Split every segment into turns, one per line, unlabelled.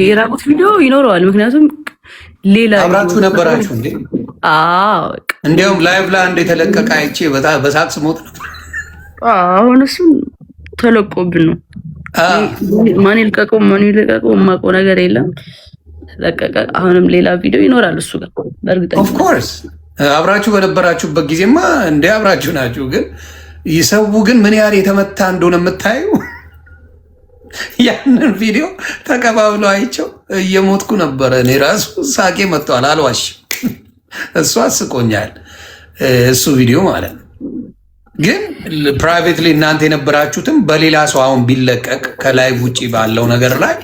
የራቁት ቪዲዮ ይኖረዋል። ምክንያቱም ሌላ
አብራችሁ ነበራችሁ እንዴ?
አዎ
እንዲያውም ላይቭ ላይ አንድ የተለቀቀ አይቼ በሳቅስ ሞት ነበር።
አሁን እሱ ተለቆብን ነው። ማን ይልቀቀው የማውቀው ነገር የለም። ለቀቀ። አሁንም ሌላ ቪዲዮ ይኖራል እሱ ጋር በእርግጠኛ
ኦፍ ኮርስ አብራችሁ በነበራችሁበት ጊዜማ እንደ አብራችሁ ናችሁ። ግን ይሰው ግን ምን ያህል የተመታ እንደሆነ የምታዩ ያንን ቪዲዮ ተቀባብሎ አይቸው እየሞትኩ ነበረ። እኔ ራሱ ሳቄ መጥቷል፣ አልዋሽም። እሱ አስቆኛል፣ እሱ ቪዲዮ ማለት ነው። ግን ፕራይቬትሊ እናንተ የነበራችሁትም በሌላ ሰው አሁን ቢለቀቅ ከላይቭ ውጭ ባለው ነገር ላይ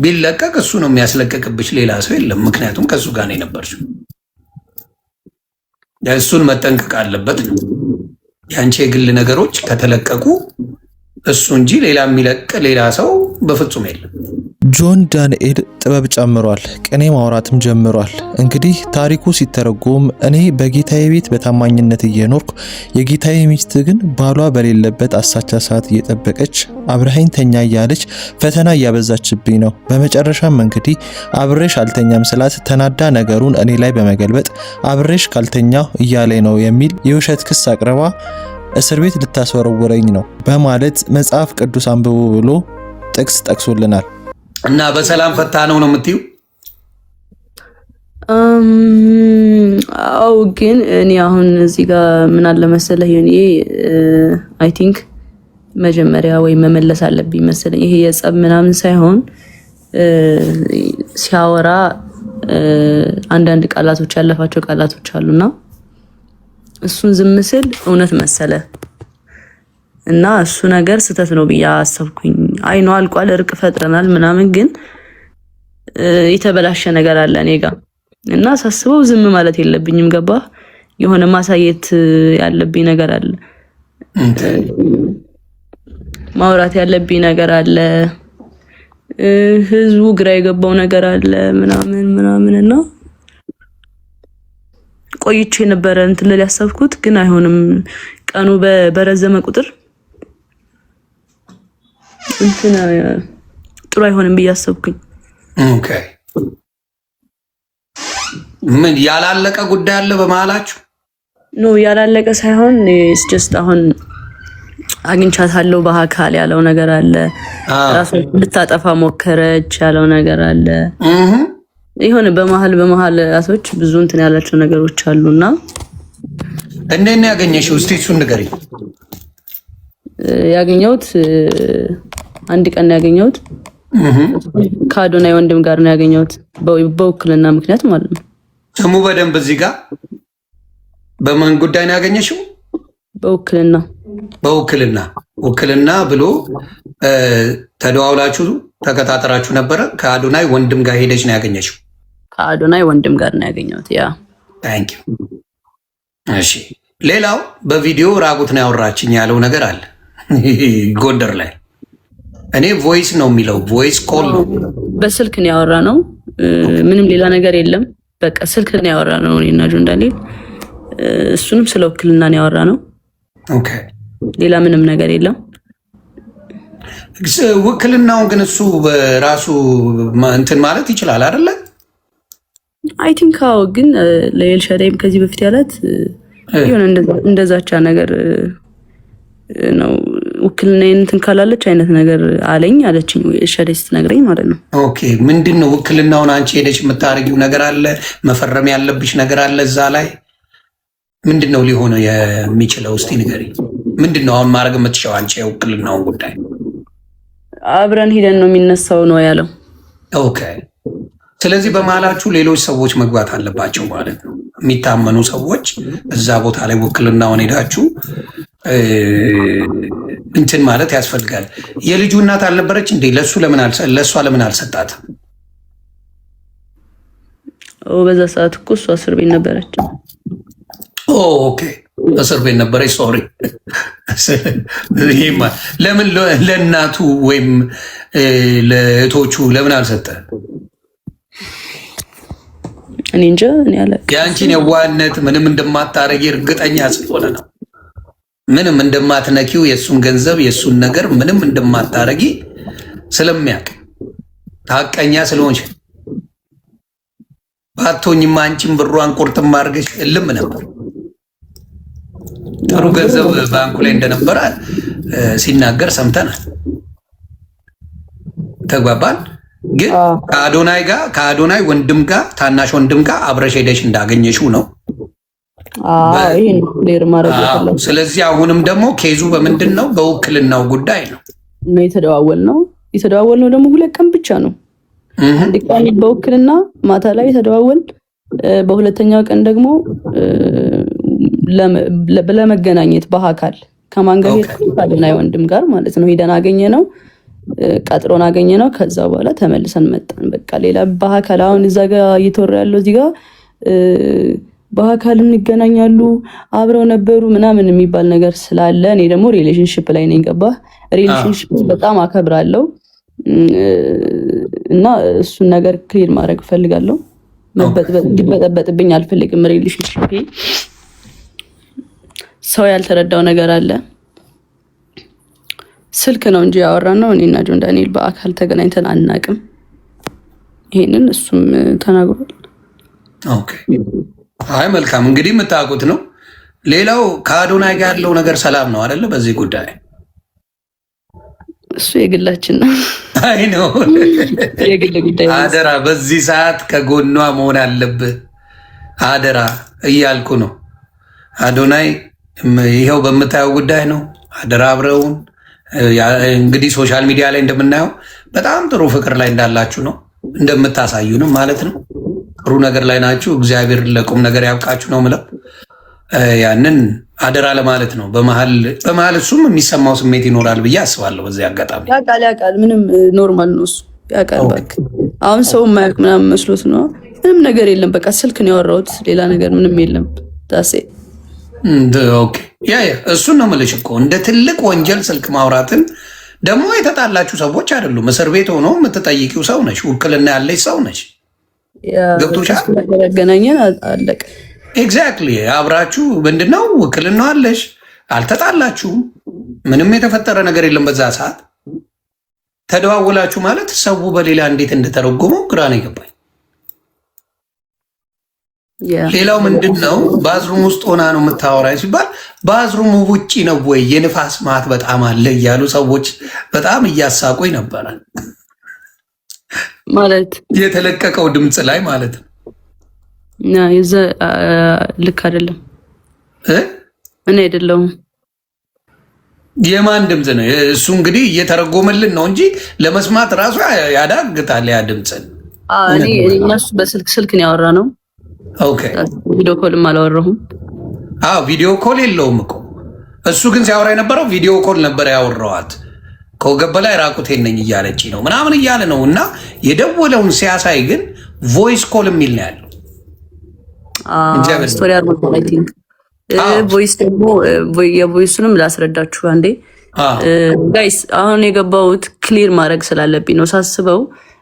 ቢለቀቅ እሱ ነው የሚያስለቀቅብሽ፣ ሌላ ሰው የለም። ምክንያቱም ከእሱ ጋር ነው የነበርሽው። እሱን መጠንቀቅ አለበት ነው። የአንቺ የግል ነገሮች ከተለቀቁ እሱ እንጂ ሌላ የሚለቅ ሌላ ሰው በፍጹም የለም።
ጆን ዳንኤል ጥበብ ጨምሯል፣ ቅኔ ማውራትም ጀምሯል። እንግዲህ ታሪኩ ሲተረጎም እኔ በጌታዬ ቤት በታማኝነት እየኖርኩ የጌታዬ ሚስት ግን ባሏ በሌለበት አሳቻ ሰዓት እየጠበቀች አብረኸኝ ተኛ እያለች ፈተና እያበዛችብኝ ነው። በመጨረሻም እንግዲህ አብሬሽ አልተኛም ስላት ተናዳ ነገሩን እኔ ላይ በመገልበጥ አብሬሽ ካልተኛ እያለኝ ነው የሚል የውሸት ክስ አቅርባ እስር ቤት ልታስወረውረኝ ነው በማለት መጽሐፍ ቅዱስ አንብቦ ብሎ ጥቅስ ጠቅሶልናል።
እና በሰላም ፈታ ነው የምትዩ?
አው ግን እኔ አሁን እዚህ ጋር ምን አለ መሰለህ ይሄ አይ ቲንክ መጀመሪያ ወይ መመለስ አለብኝ መሰለኝ። ይሄ የጸብ ምናምን ሳይሆን ሲያወራ አንዳንድ ቃላቶች ያለፋቸው ቃላቶች አሉና እሱን ዝም ስል እውነት መሰለ እና እሱ ነገር ስተት ነው ብዬ አሰብኩኝ። አይ ነው አልቋል፣ እርቅ ፈጥረናል ምናምን፣ ግን የተበላሸ ነገር አለ እኔ ጋር እና ሳስበው ዝም ማለት የለብኝም። ገባ? የሆነ ማሳየት ያለብኝ ነገር አለ፣ ማውራት ያለብኝ ነገር አለ፣ ህዝቡ ግራ የገባው ነገር አለ ምናምን እና ቆይቼ ነበረ እንትን ልል ያሰብኩት፣ ግን አይሆንም። ቀኑ በረዘመ ቁጥር እንትን ጥሩ አይሆንም ብዬ አሰብኩኝ።
ኦኬ። ምን ያላለቀ ጉዳይ አለ በመሀላችሁ?
ኖ ያላለቀ ሳይሆን ኢትስ ጀስት አሁን አግኝቻታለሁ በአካል ያለው ነገር አለ። ራሱ ልታጠፋ ሞከረች ያለው ነገር አለ። ይሆነ በመሃል አሶች ብዙ እንትን ያላቸው ነገሮች አሉና
እንዴት ነው ያገኘሽው? እስቲ እሱን ንገሪኝ።
ያገኘሁት አንድ ቀን ነው ያገኘሁት። ከአዶናይ ወንድም ጋር ነው ያገኘሁት፣ በውክልና ምክንያት ማለት ነው።
ስሙ በደንብ እዚህ ጋር በማን ጉዳይ ነው ያገኘሽው? ውክልና ብሎ ተደዋውላችሁ ተከታተራችሁ ነበረ? ከአዶናይ ወንድም ጋር ሄደች ነው ያገኘሽው?
ከአዶናይ ወንድም ጋር ነው ያገኘሁት። ያ
ታንኪ። እሺ፣ ሌላው በቪዲዮ ራቁት ነው ያወራችኝ ያለው ነገር አለ ጎንደር ላይ። እኔ ቮይስ ነው የሚለው፣ ቮይስ ኮል ነው፣
በስልክ ነው ያወራ ነው። ምንም ሌላ ነገር የለም። በቃ ስልክ ነው ያወራ ነው እኔና ጆን ዳንኤል። እሱንም ስለ ውክልና ነው ያወራ ነው።
ኦኬ፣
ሌላ ምንም ነገር የለም።
ውክልናውን ግን እሱ በራሱ እንትን ማለት ይችላል አይደለ?
አይ ቲንክ አዎ። ግን ለኤልሻዳይም ከዚህ በፊት ያላት የሆነ እንደዛቻ ነገር ነው። ውክልና እንትን ካላለች አይነት ነገር አለኝ አለችኝ ኤልሻዳይ ስትነግረኝ ማለት ነው።
ኦኬ፣ ምንድን ነው ውክልናውን አንቺ ሄደሽ የምታደርጊው ነገር አለ? መፈረም ያለብሽ ነገር አለ እዛ ላይ? ምንድን ነው ሊሆነ የሚችለው? እስቲ ንገሪኝ። ምንድን ነው አሁን ማድረግ የምትችለው አንቺ የውክልናውን ጉዳይ?
አብረን ሄደን ነው የሚነሳው ነው ያለው።
ኦኬ፣ ስለዚህ በመሀላችሁ ሌሎች ሰዎች መግባት አለባቸው ማለት ነው። የሚታመኑ ሰዎች እዛ ቦታ ላይ ውክልናውን ሄዳችሁ እንትን ማለት ያስፈልጋል። የልጁ እናት አልነበረች እንዴ? ለእሷ ለምን አልሰጣት?
በዛ ሰዓት እኮ እሷ እስር ቤት ነበረች።
ኦኬ፣ እስር ቤት ነበረች። ሶሪ። ለምን ለእናቱ ወይም ለእህቶቹ ለምን አልሰጠ?
እኔ እንጃ። እኔ አለ
የአንቺን የዋህነት ምንም እንደማታረጊ እርግጠኛ ስለሆነ ነው። ምንም እንደማትነኪው የእሱን ገንዘብ የእሱን ነገር ምንም እንደማታረጊ ስለሚያውቅ ሀቀኛ ስለሆንሽ ባቶኝማ አንቺን ብሯን ቁርጥም አድርገሽ እልም ነበር። ጥሩ ገንዘብ ባንኩ ላይ እንደነበረ ሲናገር ሰምተናል። ተግባባን። ግን ከአዶናይ ወንድም ጋር ታናሽ ወንድም ጋር አብረሽ ሄደሽ እንዳገኘሽው ነው። ስለዚህ አሁንም ደግሞ ኬዙ በምንድን ነው? በውክልናው ጉዳይ ነው
የተደዋወልነው ደግሞ 2 ቀን ብቻ ነው። አንድ ቀን በውክልና ማታ ላይ ተደዋወል፣ በሁለተኛው ቀን ደግሞ ለመገናኘት በአካል ከማን ጋር ከአዶናይ ወንድም ጋር ማለት ነው ሄደን አገኘ ነው፣ ቀጥሮን አገኘ ነው። ከዛ በኋላ ተመልሰን መጣን። በቃ ሌላ በአካል አሁን እዛ ጋር እየተወራ ያለው እዚህ ጋር በአካል እንገናኛሉ አብረው ነበሩ ምናምን የሚባል ነገር ስላለ እኔ ደግሞ ሪሌሽንሽፕ ላይ ነኝ። ገባህ? ሪሌሽንሽፕ በጣም አከብራለሁ እና እሱን ነገር ክሊር ማድረግ ፈልጋለሁ። እንዲበጠበጥብኝ አልፈልግም። ሪሌሽንሽፕ ሰው ያልተረዳው ነገር አለ። ስልክ ነው እንጂ ያወራነው እኔና ጆን ዳንኤል በአካል ተገናኝተን አናቅም። ይሄንን እሱም ተናግሯል።
ኦኬ አይ መልካም፣ እንግዲህ የምታውቁት ነው። ሌላው ከአዶናይ ጋር ያለው ነገር ሰላም ነው አይደለ? በዚህ ጉዳይ
እሱ የግላችን ነው።
አይ ነው
የግል ጉዳይ።
አደራ በዚህ ሰዓት ከጎኗ መሆን አለብህ። አደራ እያልኩ ነው። አዶናይ ይኸው በምታየው ጉዳይ ነው። አደራ አብረውን እንግዲህ ሶሻል ሚዲያ ላይ እንደምናየው በጣም ጥሩ ፍቅር ላይ እንዳላችሁ ነው እንደምታሳዩንም ማለት ነው። ጥሩ ነገር ላይ ናችሁ። እግዚአብሔር ለቁም ነገር ያብቃችሁ ነው ምለው። ያንን አደራ ለማለት ነው። በመሀል እሱም የሚሰማው ስሜት ይኖራል ብዬ አስባለሁ። በዚህ አጋጣሚ
ያውቃል። ምንም ኖርማል ነው እሱ ያውቃል። በቃ አሁን ሰው የማያውቅ ምናምን መስሎት ነው። ምንም ነገር የለም። በቃ ስልክ ነው ያወራሁት፣ ሌላ ነገር ምንም የለም። ታሴ
ኦኬ ያ እሱን ነው የምልሽ እኮ እንደ ትልቅ ወንጀል ስልክ ማውራትን ደግሞ የተጣላችሁ ሰዎች አይደሉም። እስር ቤት ሆኖ የምትጠይቂው ሰው ነሽ፣ ውክልና ያለች ሰው ነሽ። ገብቶሻል?
ያገናኘን አለቀ።
ኤግዛክትሊ አብራችሁ ምንድነው ውክልና አለሽ፣ አልተጣላችሁም፣ ምንም የተፈጠረ ነገር የለም። በዛ ሰዓት ተደዋውላችሁ ማለት ሰው በሌላ እንዴት እንደተረጎመው ግራ ነው የገባኝ። ሌላው ምንድን ነው ባዝሩም ውስጥ ሆና ነው የምታወራኝ ሲባል ባዝሩም ውጪ ነው ወይ የንፋስ ማት በጣም አለ እያሉ ሰዎች በጣም እያሳቁኝ ነበረ።
ማለት
የተለቀቀው ድምፅ ላይ ማለት ነው።
የዛ ልክ አይደለም እኔ አይደለሁም።
የማን ድምፅ ነው እሱ? እንግዲህ እየተረጎመልን ነው እንጂ ለመስማት ራሱ ያዳግታል ያ ድምፅን።
እኔ እነሱ በስልክ ነው ያወራ ነው።
ኦኬ
ቪዲዮ ኮልም አላወራሁም።
ቪዲዮ ኮል የለውም እኮ እሱ ግን ሲያወራ የነበረው ቪዲዮ ኮል ነበር ያወራዋት። ከወገብ በላይ ራቁቴን ነኝ እያለች ነው ምናምን እያለ ነው። እና የደወለውን ሲያሳይ ግን ቮይስ ኮል የሚል ነው ያለው።
ስቶሪ ቮይስ ደግሞ የቮይሱንም ላስረዳችሁ አንዴ ጋይስ። አሁን የገባሁት ክሊር ማድረግ ስላለብኝ ነው ሳስበው።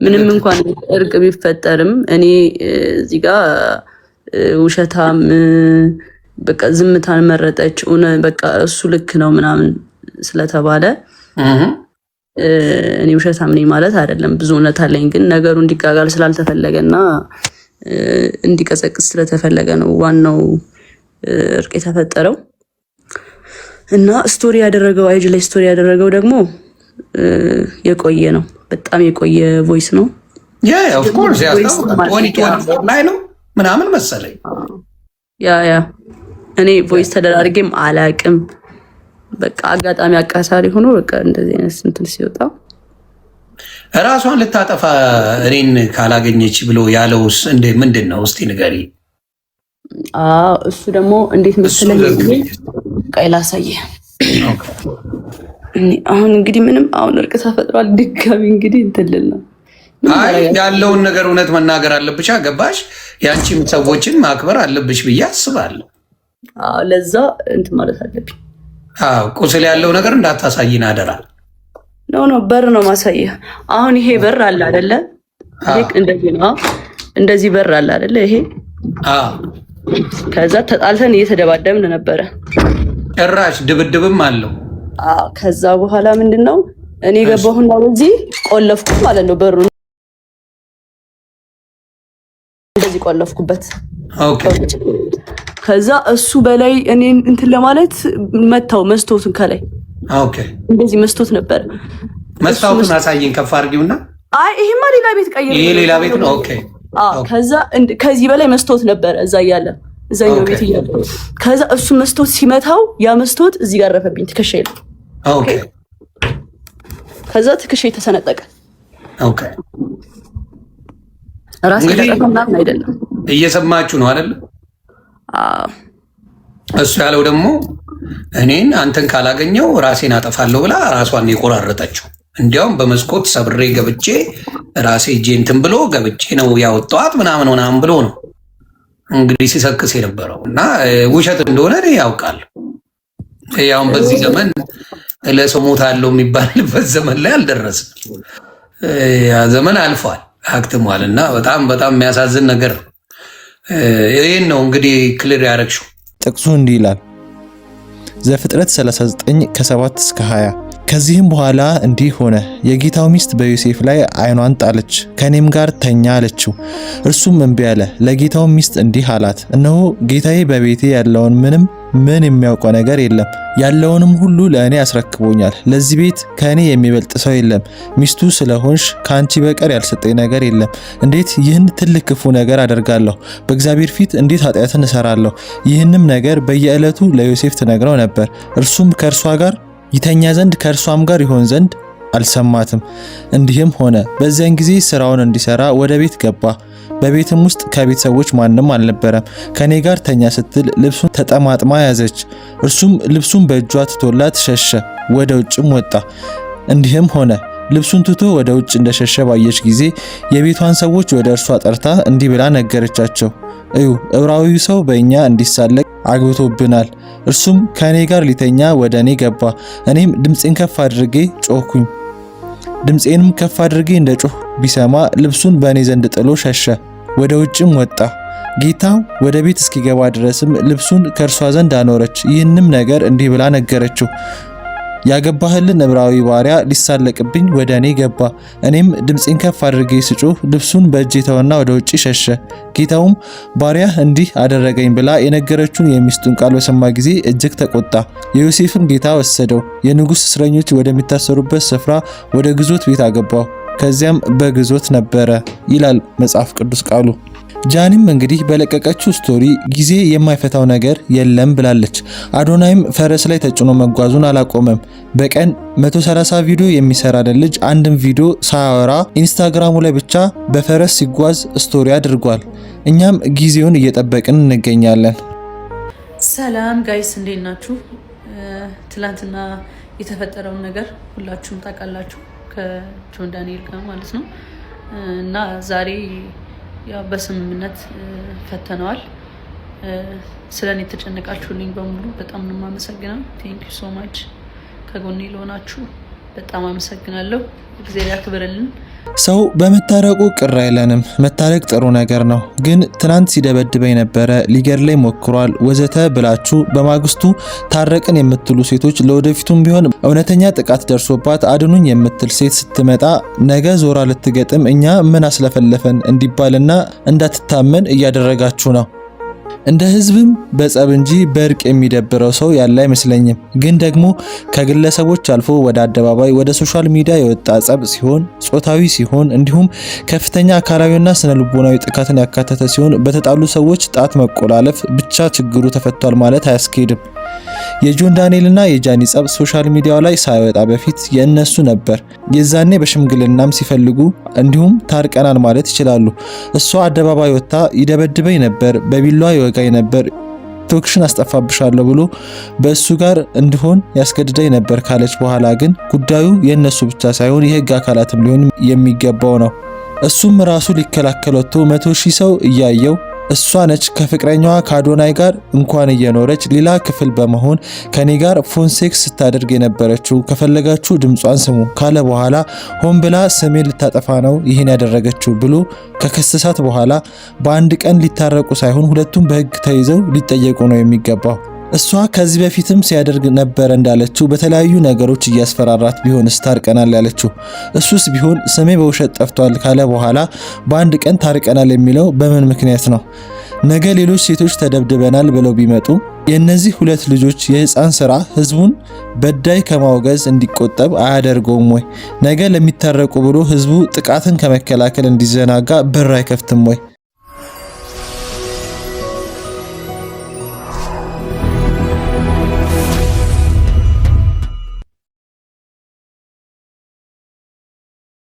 ምንም እንኳን እርቅ ቢፈጠርም እኔ እዚህ ጋር ውሸታም በቃ ዝምታን መረጠች በቃ እሱ ልክ ነው ምናምን ስለተባለ እኔ ውሸታም ነኝ ማለት አይደለም። ብዙ እውነት አለኝ። ግን ነገሩ እንዲጋጋል ስላልተፈለገና እንዲቀዘቅዝ ስለተፈለገ ነው ዋናው እርቅ የተፈጠረው። እና ስቶሪ ያደረገው አይጅ ላይ ስቶሪ ያደረገው ደግሞ የቆየ ነው፣ በጣም የቆየ ቮይስ ነው።
ኦፍ ኮርስ ላይ ነው ምናምን መሰለኝ።
ያ እኔ ቮይስ ተደራርጌም አላቅም። በቃ አጋጣሚ አቃሳሪ ሆኖ በቃ እንደዚህ አይነት እንትን ሲወጣ
ራሷን ልታጠፋ እኔን ካላገኘች ብሎ ያለውስ እንደ ምንድን ነው? እስቲ ንገሪ።
እሱ ደግሞ እንዴት መሰለኝ ቃይላ ሳየ አሁን እንግዲህ ምንም አሁን እርቅ ተፈጥሯል። ድጋሚ እንግዲህ እንትልል ነው።
ያለውን ነገር እውነት መናገር አለብሽ። ገባሽ? ያንቺም ሰዎችን ማክበር አለብሽ ብዬ አስባለሁ።
ለዛ እንትን ማለት አለብኝ።
ቁስል ያለው ነገር እንዳታሳይን አደራ።
ኖ በር ነው ማሳየ። አሁን ይሄ በር አለ አይደለ? እንደዚህ ነው። እንደዚህ በር አለ አይደለ? ይሄ ከዛ ተጣልተን እየተደባደብን ነበረ።
ጭራሽ ድብድብም አለው።
ከዛ በኋላ ምንድነው እኔ ገባሁና በዚህ ቆለፍኩ ማለት ነው በሩ እንደዚህ ቆለፍኩበት።
ኦኬ
ከዛ እሱ በላይ እኔ እንትን ለማለት መታው መስቶቱን ከላይ
ኦኬ
እንደዚህ መስቶት ነበር።
መስታወቱን አሳየኝ ከፍ አድርጊውና።
አይ ይሄማ ሌላ ቤት ቀይር።
ይሄ ሌላ ቤት ነው። ኦኬ
ከዛ ከዚህ በላይ መስቶት ነበር እዛ እያለ እዛኛው ቤት እያለ ከዛ እሱ መስቶት ሲመታው ያ መስቶት እዚህ ጋር ረፈብኝ ትከሻዬ ላይ።
ኦኬ
ከዛ ትከሻዬ ተሰነጠቀ።
ኦኬ
ራስ ተጠቅመና አይደለም።
እየሰማችሁ ነው አይደል? እሱ ያለው ደግሞ እኔን አንተን ካላገኘው ራሴን አጠፋለሁ ብላ ራሷን የቆራረጠችው። እንዲያውም በመስኮት ሰብሬ ገብቼ ራሴ እጄ እንትን ብሎ ገብቼ ነው ያወጣኋት ምናምን ብሎ ነው እንግዲህ ሲሰክስ የነበረው እና ውሸት እንደሆነ እኔ ያውቃለሁ። ያው በዚህ ዘመን ለሰው ሞታለሁ የሚባልበት ዘመን ላይ አልደረስም። ያ ዘመን አልፏል፣ አክትሟል። እና በጣም የሚያሳዝን ነገር ነው። ይህን ነው እንግዲህ ክሊር ያደረግሽው።
ጥቅሱ እንዲህ ይላል ዘፍጥረት 39 ከ7 እስከ 20 ከዚህም በኋላ እንዲህ ሆነ፣ የጌታው ሚስት በዮሴፍ ላይ ዓይኗን ጣለች፣ ከኔም ጋር ተኛ አለችው። እርሱም እምቢ አለ። ለጌታው ሚስት እንዲህ አላት፣ እነሆ ጌታዬ በቤቴ ያለውን ምን የሚያውቀው ነገር የለም፣ ያለውንም ሁሉ ለእኔ አስረክቦኛል። ለዚህ ቤት ከእኔ የሚበልጥ ሰው የለም። ሚስቱ ስለሆንሽ ከአንቺ በቀር ያልሰጠኝ ነገር የለም። እንዴት ይህን ትልቅ ክፉ ነገር አደርጋለሁ? በእግዚአብሔር ፊት እንዴት ኃጢአትን እሰራለሁ? ይህንም ነገር በየዕለቱ ለዮሴፍ ትነግረው ነበር። እርሱም ከእርሷ ጋር ይተኛ ዘንድ ከእርሷም ጋር ይሆን ዘንድ አልሰማትም። እንዲህም ሆነ፣ በዚያን ጊዜ ስራውን እንዲሰራ ወደ ቤት ገባ። በቤትም ውስጥ ከቤተሰቦች ማንም አልነበረም። ከኔ ጋር ተኛ ስትል ልብሱን ተጠማጥማ ያዘች። እርሱም ልብሱን በእጇ ትቶላት ሸሸ፣ ወደ ውጭም ወጣ። እንዲህም ሆነ፣ ልብሱን ትቶ ወደ ውጭ እንደሸሸ ባየች ጊዜ የቤቷን ሰዎች ወደ እርሷ ጠርታ እንዲህ ብላ ነገረቻቸው፣ እዩ፣ ዕብራዊው ሰው በእኛ እንዲሳለቅ አግብቶብናል። እርሱም ከኔ ጋር ሊተኛ ወደ እኔ ገባ። እኔም ድምፄን ከፍ አድርጌ ጮኽኩኝ። ድምፄንም ከፍ አድርጌ እንደ ጮህ ቢሰማ ልብሱን በእኔ ዘንድ ጥሎ ሸሸ፣ ወደ ውጭም ወጣ። ጌታው ወደ ቤት እስኪገባ ድረስም ልብሱን ከእርሷ ዘንድ አኖረች። ይህንም ነገር እንዲህ ብላ ነገረችው፣ ያገባህልን ዕብራዊ ባሪያ ሊሳለቅብኝ ወደ እኔ ገባ። እኔም ድምፄን ከፍ አድርጌ ስጮህ ልብሱን በእጄ ተወና ወደ ውጭ ሸሸ። ጌታውም ባሪያህ እንዲህ አደረገኝ ብላ የነገረችውን የሚስቱን ቃል በሰማ ጊዜ እጅግ ተቆጣ። የዮሴፍን ጌታ ወሰደው፣ የንጉሥ እስረኞች ወደሚታሰሩበት ስፍራ ወደ ግዞት ቤት አገባው። ከዚያም በግዞት ነበረ ይላል መጽሐፍ ቅዱስ ቃሉ። ጃኒም እንግዲህ በለቀቀችው ስቶሪ ጊዜ የማይፈታው ነገር የለም ብላለች። አዶናይም ፈረስ ላይ ተጭኖ መጓዙን አላቆመም። በቀን 130 ቪዲዮ የሚሰራልን ልጅ አንድም ቪዲዮ ሳያወራ ኢንስታግራሙ ላይ ብቻ በፈረስ ሲጓዝ ስቶሪ አድርጓል። እኛም ጊዜውን እየጠበቅን እንገኛለን።
ሰላም ጋይስ እንዴት ናችሁ? ትላንትና የተፈጠረውን ነገር ሁላችሁም ታውቃላችሁ ከጆን ዳንኤል ጋር ማለት ነው እና ዛሬ ያው በስምምነት ፈተነዋል። ስለኔ የተጨነቃችሁልኝ በሙሉ በጣም ነው የማመሰግነው። ቴንክ ዩ ሶ ማች። ከጎኔ ለሆናችሁ በጣም አመሰግናለሁ። እግዚአብሔር ያክብርልን።
ሰው በመታረቁ ቅር አይለንም። መታረቅ ጥሩ ነገር ነው። ግን ትናንት ሲደበድበኝ ነበረ፣ ሊገድለኝ ሞክሯል ወዘተ ብላችሁ በማግስቱ ታረቅን የምትሉ ሴቶች ለወደፊቱም ቢሆን እውነተኛ ጥቃት ደርሶባት አድኑኝ የምትል ሴት ስትመጣ ነገ ዞራ ልትገጥም እኛ ምን አስለፈለፈን እንዲባልና እንዳትታመን እያደረጋችሁ ነው። እንደ ህዝብም በጸብ እንጂ በእርቅ የሚደብረው ሰው ያለ አይመስለኝም። ግን ደግሞ ከግለሰቦች አልፎ ወደ አደባባይ ወደ ሶሻል ሚዲያ የወጣ ጸብ ሲሆን ጾታዊ ሲሆን እንዲሁም ከፍተኛ አካላዊና ስነ ልቦናዊ ጥቃትን ያካተተ ሲሆን በተጣሉ ሰዎች ጣት መቆላለፍ ብቻ ችግሩ ተፈቷል ማለት አያስኬድም። የጆን ዳንኤልና የጃኒ ጸብ ሶሻል ሚዲያው ላይ ሳይወጣ በፊት የእነሱ ነበር። የዛኔ በሽምግልናም ሲፈልጉ እንዲሁም ታርቀናል ማለት ይችላሉ። እሷ አደባባይ ወጥታ ይደበድበኝ ነበር፣ በቢላዋ ይወጋኝ ነበር፣ ቶክሽን አስጠፋብሻለሁ ብሎ በእሱ ጋር እንዲሆን ያስገድደኝ ነበር ካለች በኋላ ግን ጉዳዩ የእነሱ ብቻ ሳይሆን የህግ አካላትም ሊሆን የሚገባው ነው። እሱም ራሱ ሊከላከል ወጥቶ 100,000 ሰው እያየው እሷ ነች ከፍቅረኛዋ ከአዶናይ ጋር እንኳን እየኖረች ሌላ ክፍል በመሆን ከኔ ጋር ፎን ሴክስ ስታደርግ የነበረችው፣ ከፈለጋችሁ ድምጿን ስሙ ካለ በኋላ ሆን ብላ ስሜን ልታጠፋ ነው ይህን ያደረገችው ብሎ ከከሰሳት በኋላ በአንድ ቀን ሊታረቁ ሳይሆን ሁለቱም በህግ ተይዘው ሊጠየቁ ነው የሚገባው። እሷ ከዚህ በፊትም ሲያደርግ ነበር እንዳለችው በተለያዩ ነገሮች እያስፈራራት ቢሆንስ ታርቀናል ያለችው። እሱስ ቢሆን ስሜ በውሸት ጠፍቷል ካለ በኋላ በአንድ ቀን ታርቀናል የሚለው በምን ምክንያት ነው? ነገ ሌሎች ሴቶች ተደብድበናል ብለው ቢመጡ የእነዚህ ሁለት ልጆች የህፃን ስራ ህዝቡን በዳይ ከማውገዝ እንዲቆጠብ አያደርገውም ወይ? ነገ ለሚታረቁ ብሎ ህዝቡ ጥቃትን ከመከላከል እንዲዘናጋ በር አይከፍትም ወይ?